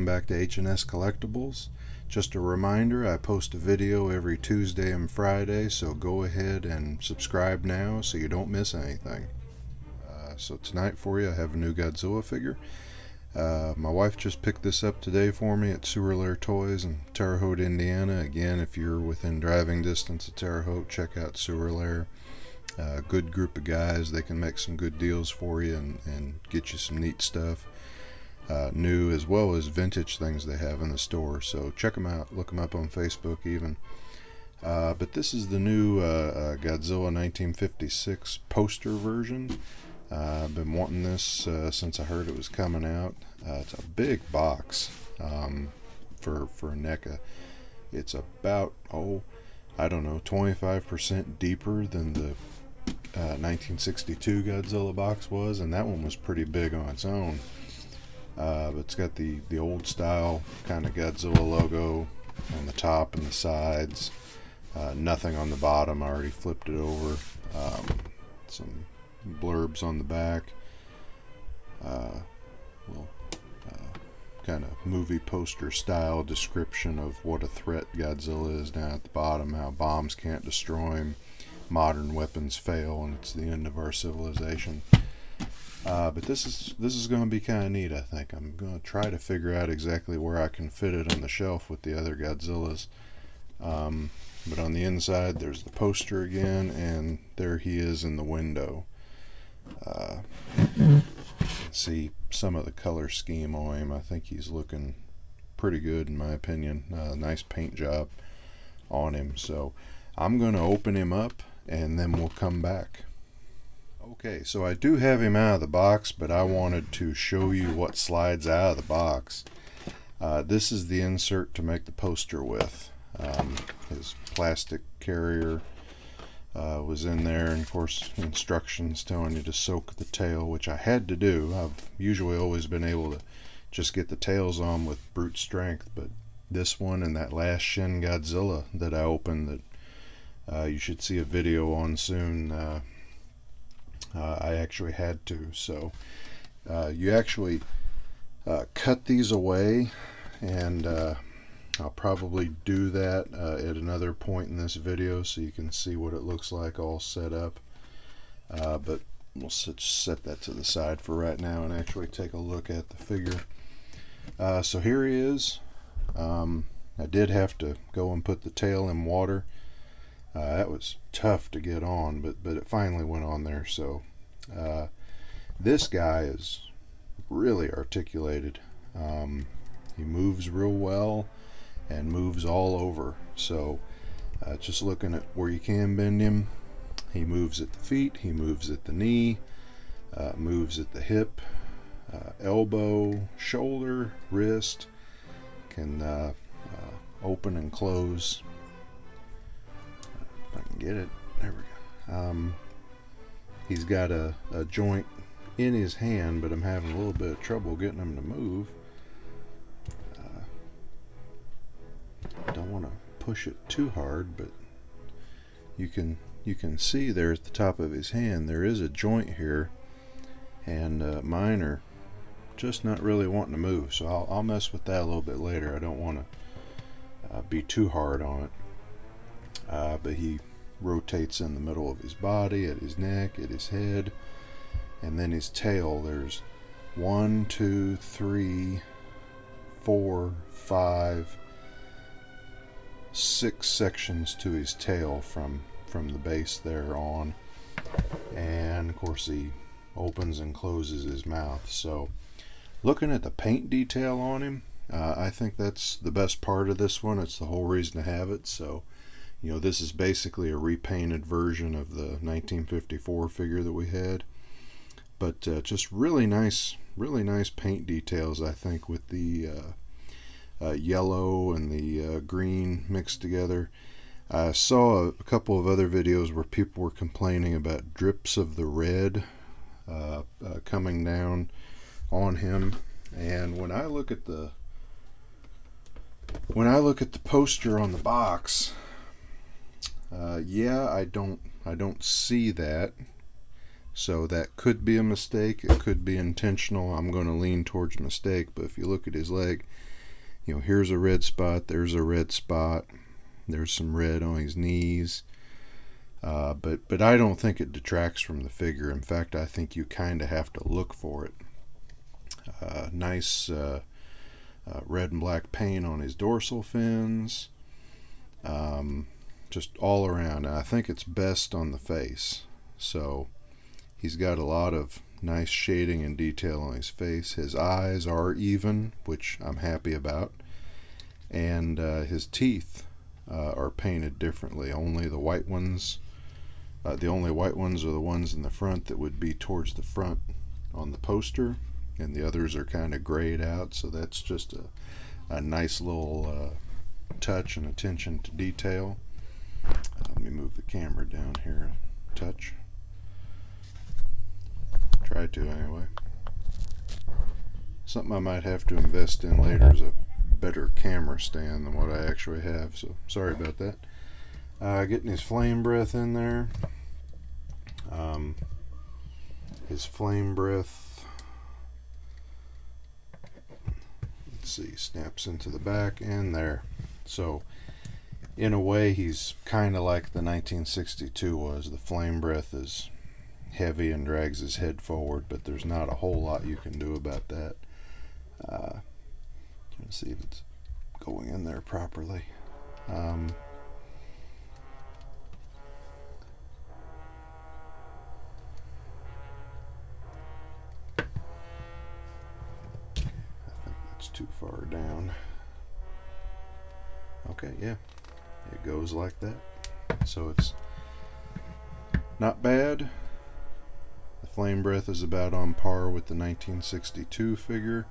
back to H&S Collectibles. Just a reminder, I post a video every Tuesday and Friday, so go ahead and subscribe now so you don't miss anything. So tonight for you, I have a new Godzilla figure. My wife just picked this up today for me at Sewer Lair Toys in Terre Haute, Indiana. Again, if you're within driving distance of Terre Haute, check out Sewer Lair. Good group of guys. They can make some good deals for you and get you some neat stuff. New as well as vintage things they have in the store. So check them out. Look them up on Facebook even. But this is the new Godzilla 1956 poster version. I've been wanting this since I heard it was coming out. It's a big box for NECA. It's about, I don't know, 25% deeper than the 1962 Godzilla box was, and that one was pretty big on its own. But it's got the old style kind of Godzilla logo on the top and the sides. Nothing on the bottom. I already flipped it over. Some blurbs on the back. Kind of movie poster style description of what a threat Godzilla is down at the bottom, how bombs can't destroy him, modern weapons fail, and it's the end of our civilization. But this is going to be kind of neat, I think. I'm going to try to figure out exactly where I can fit it on the shelf with the other Godzillas. But on the inside, there's the poster again, and there he is in the window. See some of the color scheme on him. I think he's looking pretty good in my opinion. Nice paint job on him. So I'm going to open him up and then we'll come back. Okay, so I do have him out of the box, but I wanted to show you what slides out of the box. This is the insert to make the poster with. His plastic carrier was in there, and of course instructions telling you to soak the tail, which I had to do. I've usually always been able to just get the tails on with brute strength, but this one and that last Shin Godzilla that I opened that you should see a video on soon, I actually had to. So you actually cut these away, and I'll probably do that at another point in this video so you can see what it looks like all set up. But we'll set that to the side for right now and actually take a look at the figure. So here he is. I did have to go and put the tail in water. That was tough to get on, but it finally went on there. So this guy is really articulated. He moves real well and moves all over. So just looking at where you can bend him, he moves at the feet, he moves at the knee, moves at the hip, elbow, shoulder, wrist, can open and close. If I can get it, there we go. He's got a joint in his hand, but I'm having a little bit of trouble getting him to move. Don't want to push it too hard, but you can see there at the top of his hand there is a joint here, and mine are just not really wanting to move, so I'll mess with that a little bit later. I don't want to be too hard on it, but he rotates in the middle of his body, at his neck, at his head, and then his tail. There's 1, 2, 3, 4, 5, 6 sections to his tail from the base there on, and of course he opens and closes his mouth. So looking at the paint detail on him, I think that's the best part of this one. It's the whole reason to have it. So you know, this is basically a repainted version of the 1954 figure that we had, but just really nice paint details, I think, with the yellow and the green mixed together. I saw a couple of other videos where people were complaining about drips of the red coming down on him, and when I look at the poster on the box, yeah, I don't see that. So that could be a mistake. It could be intentional. I'm going to lean towards mistake. But if you look at his leg, You know, here's a red spot, there's a red spot, there's some red on his knees. But I don't think it detracts from the figure. In fact, I think you kind of have to look for it. Nice red and black paint on his dorsal fins. Just all around. And I think it's best on the face. So he's got a lot of nice shading and detail on his face. His eyes are even, which I'm happy about. And his teeth are painted differently. Only the white ones, the only white ones are the ones in the front that would be towards the front on the poster, and the others are kind of grayed out, so that's just a nice little touch and attention to detail. Let me move the camera down here a touch. Try to anyway. Something I might have to invest in later is a better camera stand than what I actually have, so sorry about that. Getting his flame breath in there. His flame breath, let's see, snaps into the back and there. So in a way he's kind of like the 1962 was. The flame breath is heavy and drags his head forward, but there's not a whole lot you can do about that. Trying to see if it's going in there properly. Too far down. Okay, yeah, it goes like that. So it's not bad. The flame breath is about on par with the 1962 figure,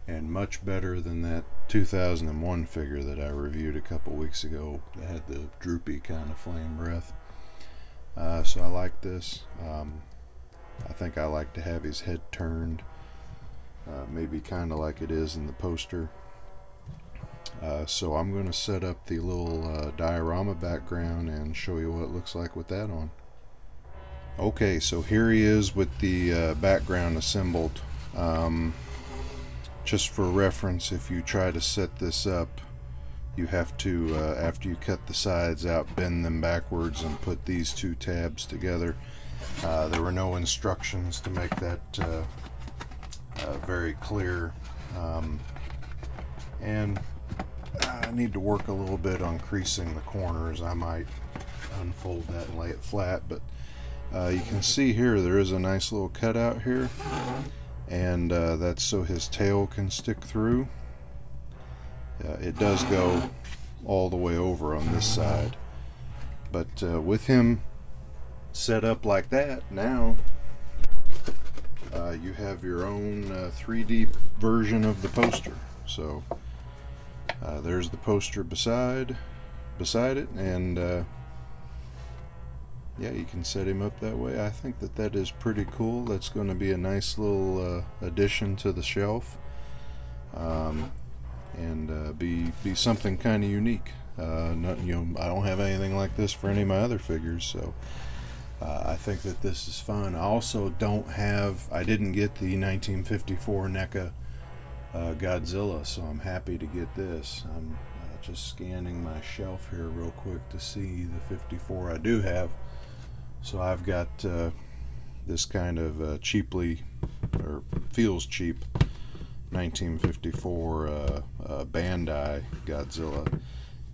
and much better than that 2001 figure that I reviewed a couple weeks ago that had the droopy kind of flame breath. So I like this. I think I like to have his head turned. Maybe kind of like it is in the poster. So I'm going to set up the little diorama background and show you what it looks like with that on. Okay, so here he is with the background assembled. Just for reference, if you try to set this up, you have to, after you cut the sides out, bend them backwards and put these two tabs together. There were no instructions to make that very clear, and I need to work a little bit on creasing the corners. I might unfold that and lay it flat, but you can see here there is a nice little cutout here, and that's so his tail can stick through. It does go all the way over on this side, but with him set up like that, now you have your own 3D version of the poster. So there's the poster beside it, and yeah, you can set him up that way. I think that is pretty cool. That's going to be a nice little addition to the shelf, and be something kind of unique. Not, I don't have anything like this for any of my other figures, so I think that this is fun. I also I didn't get the 1954 NECA Godzilla, so I'm happy to get this. I'm just scanning my shelf here real quick to see the 54 I do have. So I've got this kind of cheaply, or feels cheap, 1954 Bandai Godzilla.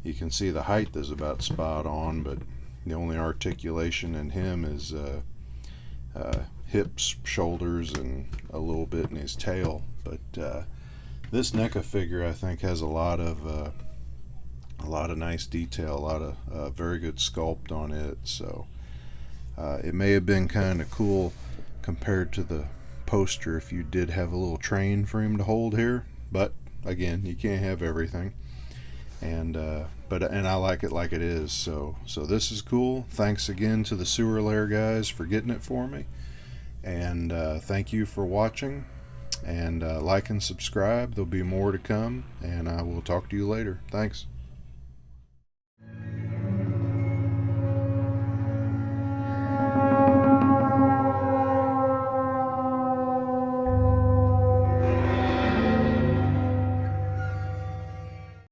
You can see the height is about spot on, but the only articulation in him is hips, shoulders, and a little bit in his tail. But this NECA figure, I think, has a lot of nice detail, a lot of very good sculpt on it. So it may have been kind of cool compared to the poster if you did have a little train for him to hold here. But again, you can't have everything. And I like it like it is. So this is cool. Thanks again to the Sewer Lair guys for getting it for me. And thank you for watching. And like and subscribe. There'll be more to come. And I will talk to you later. Thanks.